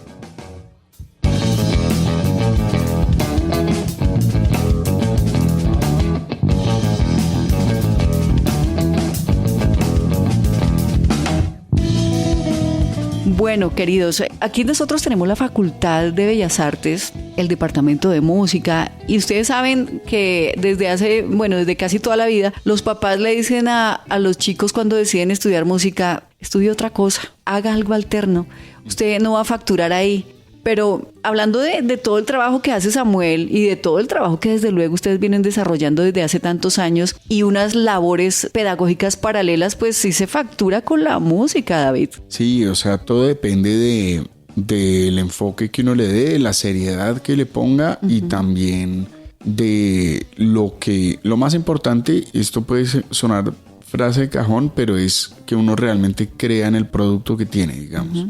Bueno, queridos, aquí nosotros tenemos la Facultad de Bellas Artes, el Departamento de Música, y ustedes saben que desde casi toda la vida, los papás le dicen a los chicos cuando deciden estudiar música, estudie otra cosa, haga algo alterno, usted no va a facturar ahí. Pero hablando de todo el trabajo que hace Samuel y de todo el trabajo que desde luego ustedes vienen desarrollando desde hace tantos años y unas labores pedagógicas paralelas, pues sí se factura con la música, David. Sí, o sea, todo depende del enfoque que uno le dé, la seriedad que le ponga y también de lo más importante, esto puede sonar frase de cajón, pero es que uno realmente crea en el producto que tiene, digamos.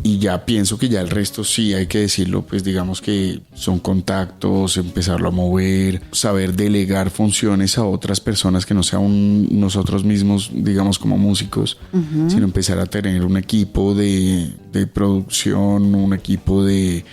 Y ya pienso que ya el resto sí hay que decirlo, pues digamos que son contactos, empezarlo a mover, saber delegar funciones a otras personas que no sean nosotros mismos, digamos como músicos, sino empezar a tener un equipo de producción, un equipo de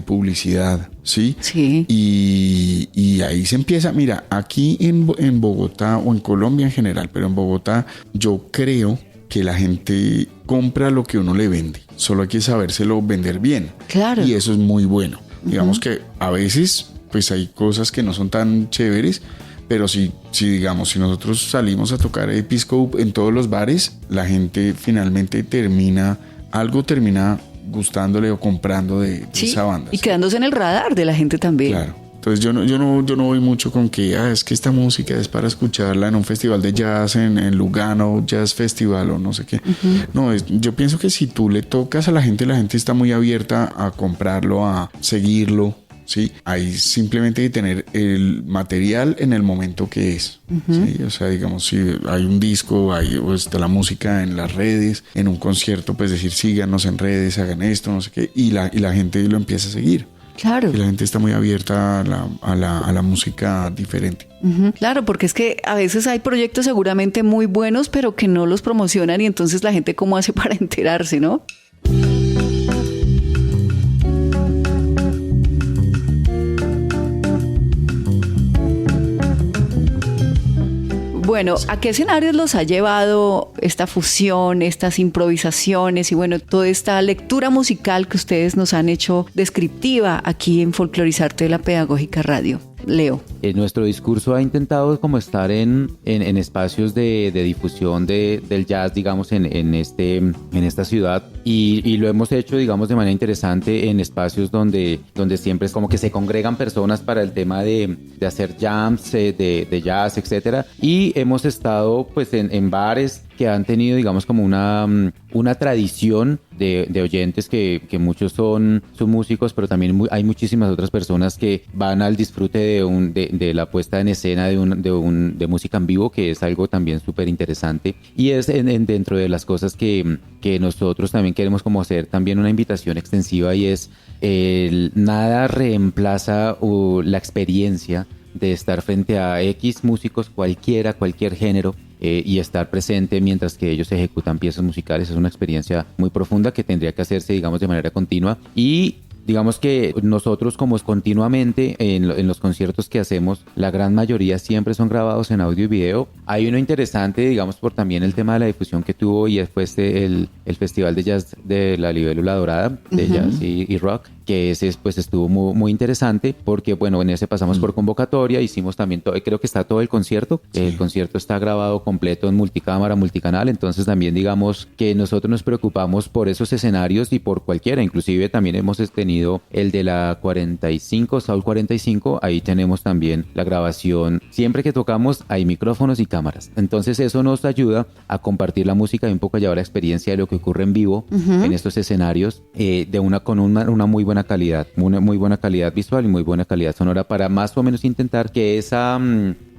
publicidad, ¿sí? Sí. Y ahí se empieza, mira, aquí en Bogotá o en Colombia en general, pero en Bogotá yo creo que la gente compra lo que uno le vende. Solo hay que sabérselo vender bien. Claro. Y eso es muy bueno. Digamos que a veces pues hay cosas que no son tan chéveres, pero si nosotros salimos a tocar Episcope en todos los bares, la gente finalmente termina gustándole o comprando de esa banda. Y quedándose en el radar de la gente también. Claro. Entonces yo no voy mucho con que es que esta música es para escucharla en un festival de jazz en Lugano, Jazz Festival o no sé qué. No, yo pienso que si tú le tocas a la gente está muy abierta a comprarlo, a seguirlo, ¿sí? Hay simplemente que tener el material en el momento que es, ¿sí? O sea, digamos, si hay un disco, o está la música en las redes, en un concierto, pues decir, síganos en redes, hagan esto, no sé qué, y la gente lo empieza a seguir. Claro. Y la gente está muy abierta a la música diferente. Claro, porque es que a veces hay proyectos seguramente muy buenos, pero que no los promocionan y entonces la gente ¿cómo hace para enterarse, no? Bueno, ¿a qué escenarios los ha llevado esta fusión, estas improvisaciones y bueno, toda esta lectura musical que ustedes nos han hecho descriptiva aquí en Folclorizarte de la Pedagógica Radio? Leo. Nuestro discurso ha intentado como estar en espacios de difusión del jazz, digamos, en esta ciudad y lo hemos hecho, digamos, de manera interesante en espacios donde siempre es como que se congregan personas para el tema de hacer jams, de jazz, etcétera. Y hemos estado pues en bares que han tenido, digamos, como una tradición de oyentes que muchos son músicos, pero también hay muchísimas otras personas que van al disfrute de la puesta en escena de música en vivo, que es algo también súper interesante. Y es dentro de las cosas que nosotros también queremos como hacer también una invitación extensiva, y es nada reemplaza la experiencia de estar frente a X músicos, cualquier género, y estar presente mientras que ellos ejecutan piezas musicales. Es una experiencia muy profunda que tendría que hacerse, digamos, de manera continua. Y digamos que nosotros como continuamente en los conciertos que hacemos, la gran mayoría siempre son grabados en audio y video. Hay uno interesante, digamos, por también el tema de la difusión que tuvo, y después el Festival de Jazz de la Libélula Dorada, de jazz y rock, que ese pues estuvo muy, muy interesante porque, bueno, en ese pasamos por convocatoria, hicimos también creo que está todo el concierto. Sí. El concierto está grabado completo en multicámara, multicanal, entonces también digamos que nosotros nos preocupamos por esos escenarios y por cualquiera. Inclusive también hemos tenido el de la 45, Saúl 45, ahí tenemos también la grabación. Siempre que tocamos hay micrófonos y cámaras, entonces eso nos ayuda a compartir la música y un poco a llevar la experiencia de lo que ocurre en vivo en estos escenarios, con una muy buena calidad, una muy buena calidad visual y muy buena calidad sonora, para más o menos intentar que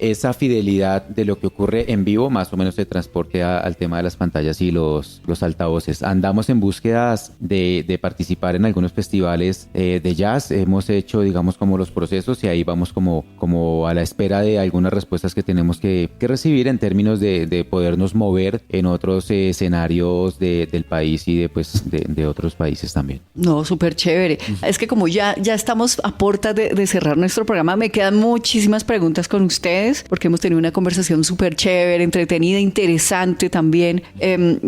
esa fidelidad de lo que ocurre en vivo más o menos se transporte al tema de las pantallas y los altavoces. Andamos en búsquedas de participar en algunos festivales de jazz. Hemos hecho, digamos, como los procesos y ahí vamos como a la espera de algunas respuestas que tenemos que recibir en términos de podernos mover en otros escenarios del país y de otros países también. No, súper chévere. Es que como ya estamos a puertas de cerrar nuestro programa, me quedan muchísimas preguntas con ustedes porque hemos tenido una conversación súper chévere, entretenida, interesante también.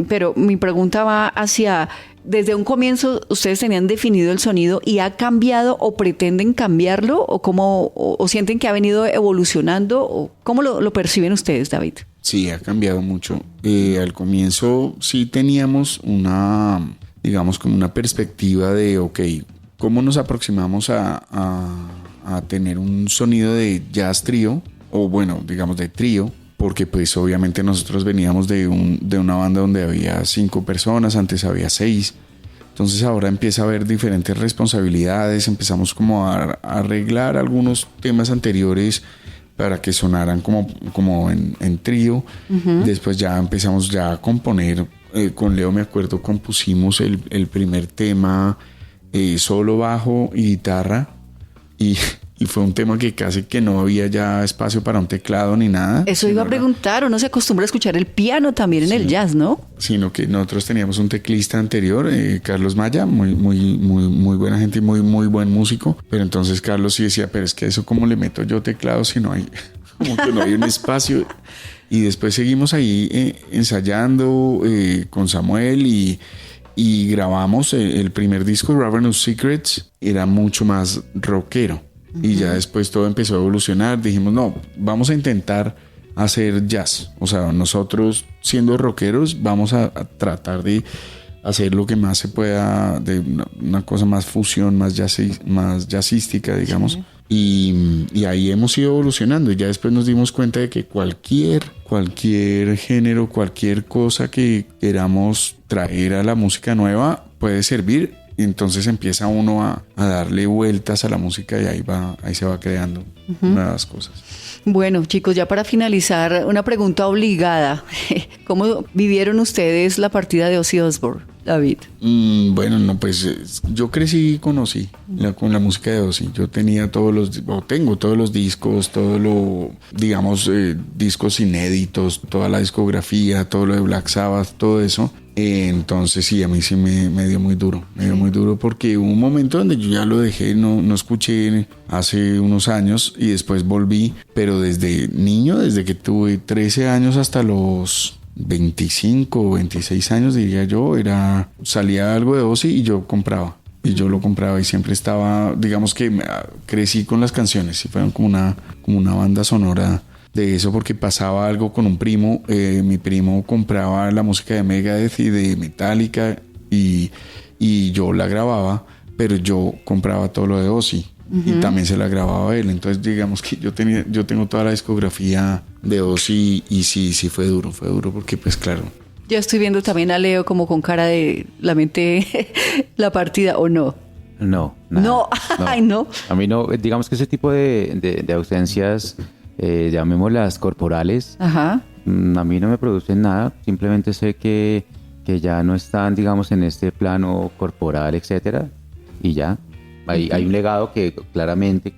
Pero mi pregunta va hacia... Desde un comienzo, ¿ustedes tenían definido el sonido y ha cambiado o pretenden cambiarlo? ¿O sienten que ha venido evolucionando? ¿O cómo lo perciben ustedes, David? Sí, ha cambiado mucho. Al comienzo sí teníamos digamos, como una perspectiva de, ok, ¿cómo nos aproximamos a tener un sonido de jazz trío? O bueno, digamos de trío. Porque pues obviamente nosotros veníamos de una banda donde había 5 personas, antes había 6. Entonces ahora empieza a haber diferentes responsabilidades, empezamos como a arreglar algunos temas anteriores para que sonaran como en trío. Uh-huh. Después ya empezamos ya a componer, con Leo me acuerdo compusimos el primer tema, solo bajo y guitarra, y fue un tema que casi que no había ya espacio para un teclado ni nada. Eso iba a preguntar, uno se acostumbra a escuchar el piano también en el jazz, ¿no? Sino que nosotros teníamos un teclista anterior, Carlos Maya, muy buena gente y muy buen músico, pero entonces Carlos sí decía, pero es que eso cómo le meto yo teclado si no hay, como que no hay un espacio. Y después seguimos ahí ensayando con Samuel y grabamos el primer disco, Ravenous Secrets, era mucho más rockero. Y ya después todo empezó a evolucionar. Dijimos, no, vamos a intentar hacer jazz. O sea, nosotros siendo rockeros vamos a tratar de hacer lo que más se pueda, de una cosa más fusión, más jazzística, digamos. Sí. Y ahí hemos ido evolucionando. Y ya después nos dimos cuenta de que cualquier género, cualquier cosa que queramos traer a la música nueva puede servir. Y entonces empieza uno a darle vueltas a la música y ahí se va creando nuevas cosas. Bueno, chicos, ya para finalizar, una pregunta obligada. ¿Cómo vivieron ustedes la partida de Ozzy Osbourne, David? Bueno, no, pues yo crecí y conocí con la música de Ozzy. Yo tenía tengo todos los discos, digamos, discos inéditos, toda la discografía, todo lo de Black Sabbath, todo eso. Entonces sí, a mí sí me dio muy duro. Me dio muy duro porque hubo un momento donde yo ya lo dejé, no escuché hace unos años y después volví, pero desde niño, desde que tuve 13 años hasta los 25 o 26 años, diría yo, salía algo de Ozzy y yo compraba. Y yo lo compraba y siempre estaba, digamos que crecí con las canciones y fueron como una banda sonora de eso, porque pasaba algo con un primo. Mi primo compraba la música de Megadeth y de Metallica y yo la grababa, pero yo compraba todo lo de Ozzy y también se la grababa a él. Entonces digamos que yo tengo toda la discografía de Ozzy y sí fue duro porque pues claro. Yo estoy viendo también a Leo como con cara de lamenté la partida, ¿o no? No. Ay, no. A mí no, digamos que ese tipo de ausencias, llamémoslas corporales, Ajá. A mí no me producen nada. Simplemente sé que ya no están, digamos, en este plano corporal, etcétera, y ya. Hay un legado que claramente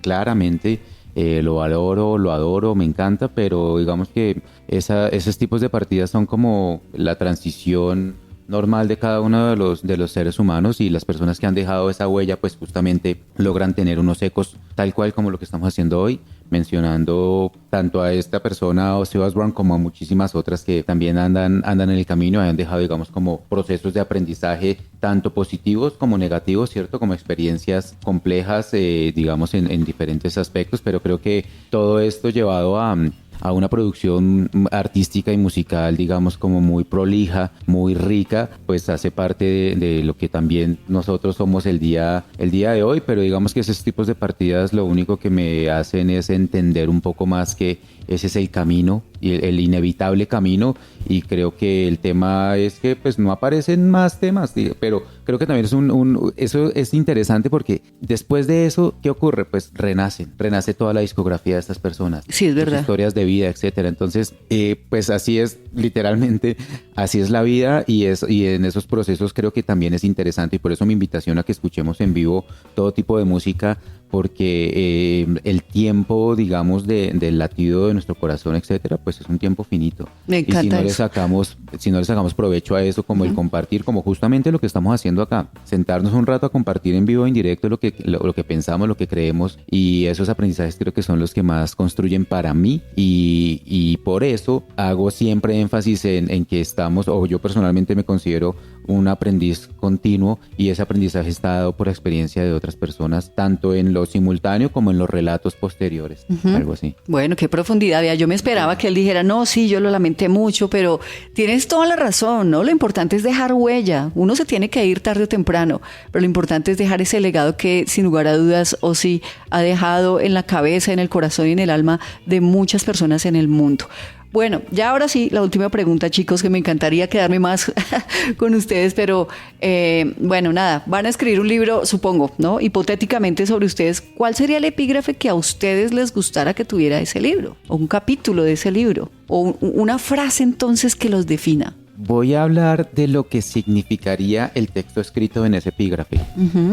lo valoro, lo adoro, me encanta, pero digamos que esos tipos de partidas son como la transición normal de cada uno de los seres humanos, y las personas que han dejado esa huella pues justamente logran tener unos ecos tal cual como lo que estamos haciendo hoy, mencionando tanto a esta persona Ozzy Osbourne como a muchísimas otras que también andan en el camino y han dejado, digamos, como procesos de aprendizaje tanto positivos como negativos, ¿cierto? Como experiencias complejas, digamos, en diferentes aspectos, pero creo que todo esto llevado a una producción artística y musical, digamos, como muy prolija, muy rica, pues hace parte de lo que también nosotros somos el día de hoy. Pero digamos que esos tipos de partidas lo único que me hacen es entender un poco más que ese es el camino, y el inevitable camino, y creo que el tema es que pues no aparecen más temas, pero creo que también eso es interesante porque después de eso, ¿qué ocurre? Pues renace toda la discografía de estas personas. Sí, es verdad. Sus historias de vida, etcétera. Entonces, pues así es, literalmente, así es la vida y en esos procesos creo que también es interesante y por eso mi invitación a que escuchemos en vivo todo tipo de música, porque el tiempo, digamos, del latido de nuestro corazón, etcétera, pues es un tiempo finito. Me encanta. Y si no le sacamos provecho a eso, como el compartir, como justamente lo que estamos haciendo acá, sentarnos un rato a compartir en vivo, en directo, lo que pensamos, lo que creemos, y esos aprendizajes creo que son los que más construyen para mí, y por eso hago siempre énfasis en que estamos, o yo personalmente me considero un aprendiz continuo, y ese aprendizaje está dado por experiencia de otras personas, tanto en lo simultáneo como en los relatos posteriores, algo así. Bueno, qué profundidad. Ya yo me esperaba que él dijera, no, sí, yo lo lamenté mucho, pero tienes toda la razón, ¿no? Lo importante es dejar huella. Uno se tiene que ir tarde o temprano, pero lo importante es dejar ese legado que, sin lugar a dudas, Ozzy ha dejado en la cabeza, en el corazón y en el alma de muchas personas en el mundo. Bueno, ya ahora sí, la última pregunta, chicos, que me encantaría quedarme más con ustedes, pero bueno, nada, van a escribir un libro, supongo, ¿no? Hipotéticamente sobre ustedes, ¿cuál sería el epígrafe que a ustedes les gustara que tuviera ese libro? O un capítulo de ese libro, o una frase entonces que los defina. Voy a hablar de lo que significaría el texto escrito en ese epígrafe.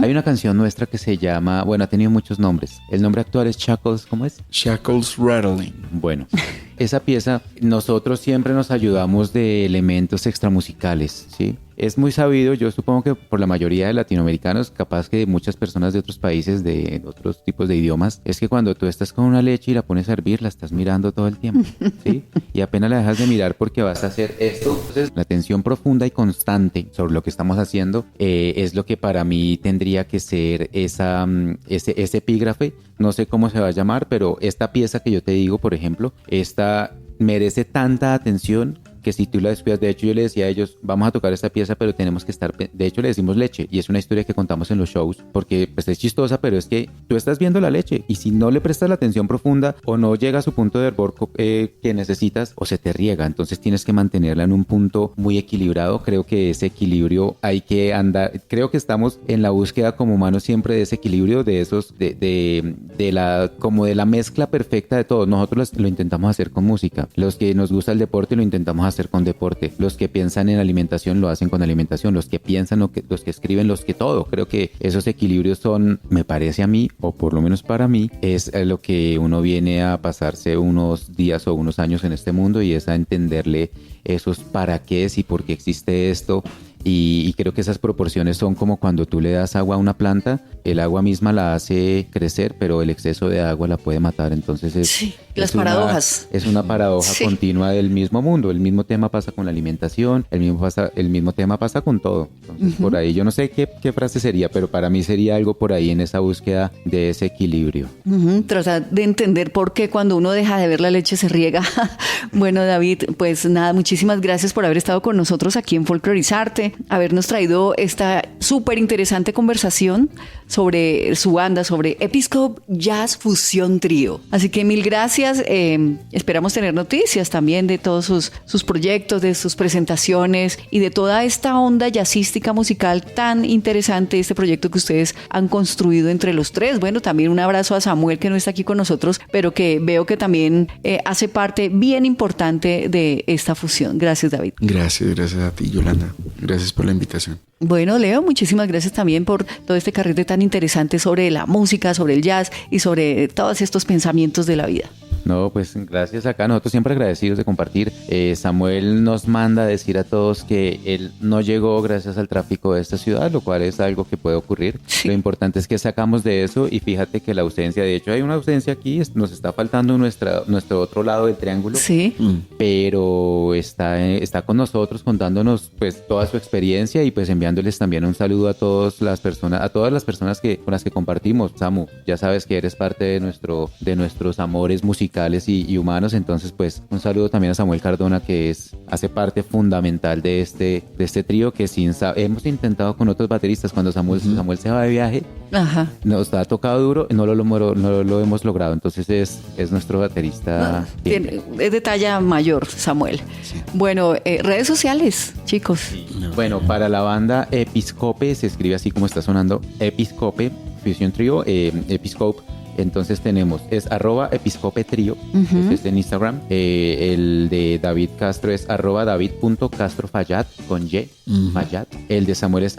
Hay una canción nuestra que se llama, bueno, ha tenido muchos nombres. El nombre actual es Shackles, ¿cómo es? Shackles Rattling. Bueno, esa pieza, nosotros siempre nos ayudamos de elementos extramusicales, ¿sí? Es muy sabido, yo supongo que por la mayoría de latinoamericanos, capaz que de muchas personas de otros países, de otros tipos de idiomas, es que cuando tú estás con una leche y la pones a hervir, la estás mirando todo el tiempo, ¿sí? Y apenas la dejas de mirar porque vas a hacer esto. Entonces, la atención profunda y constante sobre lo que estamos haciendo es lo que para mí tendría que ser ese epígrafe. No sé cómo se va a llamar, pero esta pieza que yo te digo, por ejemplo, esta merece tanta atención que si tú la descuidas, de hecho yo le decía a ellos, vamos a tocar esta pieza, pero tenemos que estar, de hecho le decimos leche, y es una historia que contamos en los shows, porque pues es chistosa, pero es que tú estás viendo la leche, y si no le prestas la atención profunda, o no llega a su punto de hervor que necesitas, o se te riega, entonces tienes que mantenerla en un punto muy equilibrado. Creo que ese equilibrio hay que andar, creo que estamos en la búsqueda como humanos siempre de ese equilibrio, de esos, de la mezcla perfecta de todo. Nosotros lo intentamos hacer con música, los que nos gusta el deporte lo intentamos hacer con deporte, los que piensan en alimentación lo hacen con alimentación, los que piensan, los que escriben, los que todo. Creo que esos equilibrios son, me parece a mí, o por lo menos para mí, es lo que uno viene a pasarse unos días o unos años en este mundo, y es a entenderle esos para qué y por qué existe esto. Y creo que esas proporciones son como cuando tú le das agua a una planta, el agua misma la hace crecer, pero el exceso de agua la puede matar. Entonces sí, las paradojas. Es una paradoja continua del mismo mundo. El mismo tema pasa con la alimentación, el mismo tema pasa con todo. Entonces por ahí, yo no sé qué frase sería, pero para mí sería algo por ahí en esa búsqueda de ese equilibrio. Tratar de entender por qué cuando uno deja de ver la leche se riega. Bueno, David, pues nada, muchísimas gracias por haber estado con nosotros aquí en Folclorizarte, habernos traído esta súper interesante conversación sobre su banda, sobre Episcope Jazz Fusión Trío. Así que mil gracias. Esperamos tener noticias también de todos sus proyectos, de sus presentaciones y de toda esta onda jazzística musical tan interesante, este proyecto que ustedes han construido entre los tres. Bueno, también un abrazo a Samuel, que no está aquí con nosotros, pero que veo que también hace parte bien importante de esta fusión. Gracias, David. Gracias a ti, Yolanda. Gracias por la invitación. Bueno, Leo, muchísimas gracias también por todo este carrete tan interesante sobre la música, sobre el jazz y sobre todos estos pensamientos de la vida. No, pues gracias acá, nosotros siempre agradecidos de compartir. Samuel nos manda a decir a todos que él no llegó gracias al tráfico de esta ciudad, lo cual es algo que puede ocurrir. Sí. Lo importante es que sacamos de eso, y fíjate que la ausencia, de hecho hay una ausencia aquí, nos está faltando nuestro otro lado del triángulo, sí, pero está con nosotros contándonos pues toda su experiencia, y pues enviándoles también un saludo a todas las personas con las que compartimos. Samu, ya sabes que eres parte de nuestros amores musicales musicales y humanos. Entonces, pues, un saludo también a Samuel Cardona, que hace parte fundamental de este trío, que hemos intentado con otros bateristas. Cuando Samuel se va de viaje, Ajá. nos ha tocado duro, no lo hemos logrado. Entonces es nuestro baterista. Es de talla mayor, Samuel. Sí. Bueno, redes sociales, chicos. Sí. Bueno, para la banda Episcope, se escribe así como está sonando, Episcope, Fusion Trio, Episcope. Entonces es @episcopetrio, es en Instagram. El de David Castro es @david.castrofayat con Y, Fayat. El de Samuel es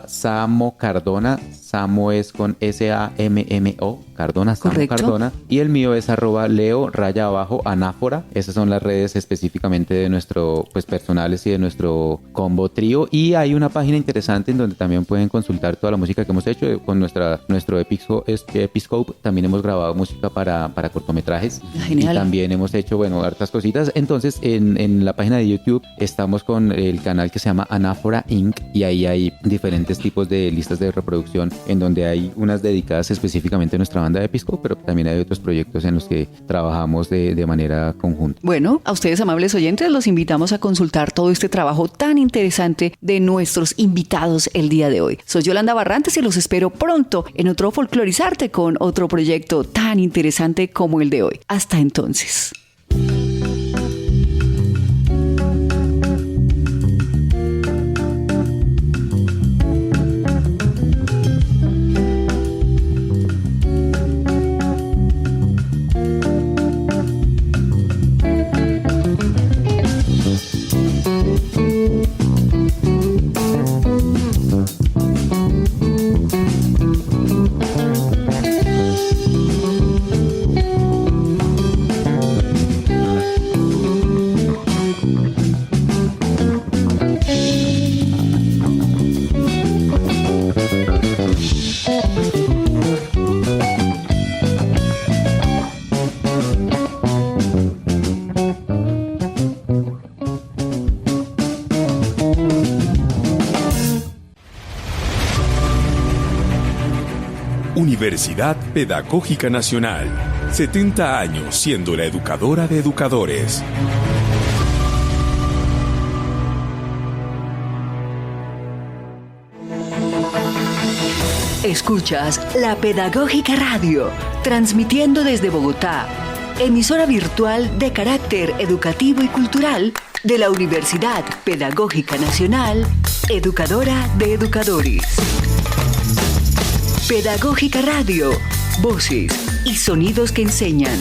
@samocardona, Samo es con SAMMO, Cardona, Samo Cardona. Y el mío es @leo_anáfora. Esas son las redes específicamente de nuestro, pues, personales y de nuestro combo trío. Y hay una página interesante en donde también pueden consultar toda la música que hemos hecho con nuestro Episcope. También hemos grabado música para cortometrajes. Genial. Y también hemos hecho, hartas cositas. Entonces, en la página de YouTube estamos con el canal que se llama Anáfora Inc. Y ahí hay diferentes tipos de listas de reproducción, en donde hay unas dedicadas específicamente a nuestra banda de Episcope, pero también hay otros proyectos en los que trabajamos de manera conjunta. Bueno, a ustedes, amables oyentes, los invitamos a consultar todo este trabajo tan interesante de nuestros invitados el día de hoy. Soy Yolanda Barrantes y los espero pronto en otro Folclorizarte con otro proyecto tan interesante como el de hoy. Hasta entonces. Universidad Pedagógica Nacional. 70 años siendo la educadora de educadores. Escuchas La Pedagógica Radio, transmitiendo desde Bogotá, emisora virtual de carácter educativo y cultural de la Universidad Pedagógica Nacional, educadora de educadores. Pedagógica Radio, voces y sonidos que enseñan.